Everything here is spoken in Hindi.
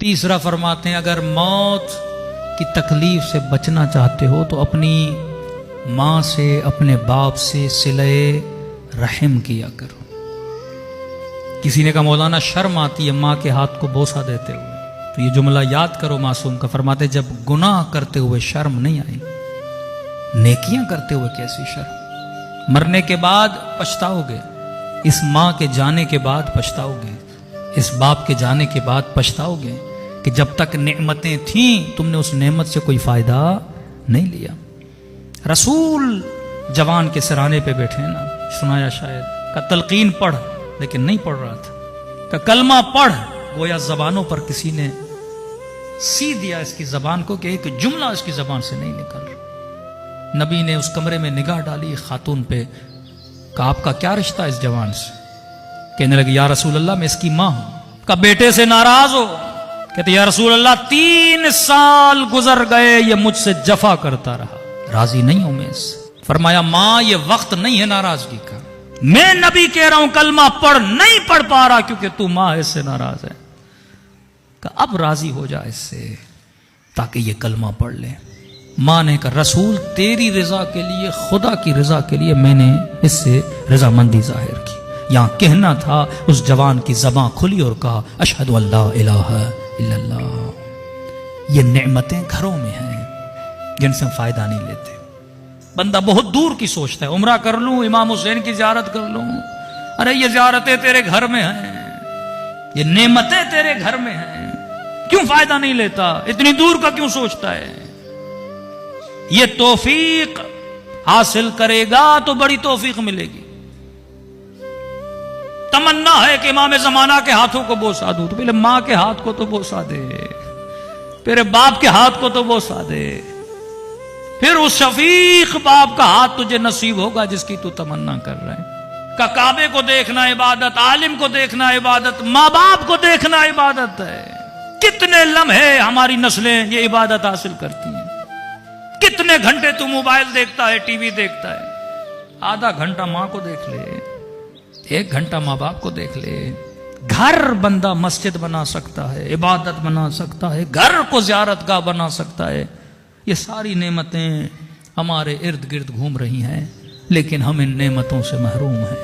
तीसरा फरमाते हैं, अगर मौत की तकलीफ से बचना चाहते हो तो अपनी माँ से, अपने बाप से सिले रहम किया करो। किसी ने कहा मौलाना शर्म आती है माँ के हाथ को बोसा देते हुए, तो ये जुमला याद करो मासूम का। फरमाते जब गुनाह करते हुए शर्म नहीं आई, नेकियां करते हुए कैसी शर्म। मरने के बाद पछताओगे, इस माँ के जाने के बाद पछताओगे, इस बाप के जाने के बाद पछताओगे कि जब तक नेमतें थीं तुमने उस नेमत से कोई फायदा नहीं लिया। रसूल जवान के सिराने पे बैठे ना, सुनाया शायद, का तलकीन पढ़, लेकिन नहीं पढ़ रहा था। का कलमा पढ़, गोया जबानों पर किसी ने सी दिया इसकी जबान को कि एक जुमला इसकी जबान से नहीं निकल रहा। नबी ने उस कमरे में निगाह डाली खातून पे, का आपका क्या रिश्ता इस जवान से? कहने लगे या रसूल अल्लाह मैं इसकी मां हूं। का बेटे से नाराज हो? कहते या रसूल अल्लाह 3 साल गुजर गए ये मुझसे जफा करता रहा, राजी नहीं हूं मैं इससे। फरमाया मां ये वक्त नहीं है नाराजगी का, मैं नबी कह रहा हूं कलमा पढ़, नहीं पढ़ पा रहा क्योंकि तू मां इससे नाराज है। कहा अब राजी हो जा इससे ताकि ये कलमा पढ़ ले। मां ने कहा रसूल तेरी रजा के लिए, खुदा की रजा के लिए मैंने इससे रजामंदी जाहिर की। यहां कहना था, उस जवान की जबान खुली और कहा अशहदु अल्ला इलाहा इल्लल्लाह। ये नेमतें घरों में हैं जिनसे हम फायदा नहीं लेते। बंदा बहुत दूर की सोचता है, उम्रा कर लूं, इमाम हुसैन की जियारत कर लूं। अरे ये जियारतें तेरे घर में हैं, ये नेमतें तेरे घर में हैं, क्यों फायदा नहीं लेता? इतनी दूर का क्यों सोचता है? ये तौफीक हासिल करेगा तो बड़ी तौफीक मिलेगी। तमन्ना है कि इमाम जमाना के हाथों को बोसा दूं, तो पहले मां के हाथ को तो बोसा दे, तेरे बाप के हाथ को तो बोसा दे, फिर उस शफीक बाप का हाथ तुझे नसीब होगा जिसकी तू तमन्ना कर रहा है। का काबे को देखना इबादत, आलिम को देखना इबादत, माँ बाप को देखना इबादत है। कितने लम्हे हमारी नस्लें ये इबादत हासिल करती हैं। कितने घंटे तू मोबाइल देखता है, टीवी देखता है, आधा घंटा माँ को देख ले, 1 घंटा माँ बाप को देख ले। घर बंदा मस्जिद बना सकता है, इबादत बना सकता है, घर को ज़ियारतगाह बना सकता है। ये सारी नेमतें हमारे इर्द गिर्द घूम रही हैं, लेकिन हम इन नेमतों से महरूम हैं।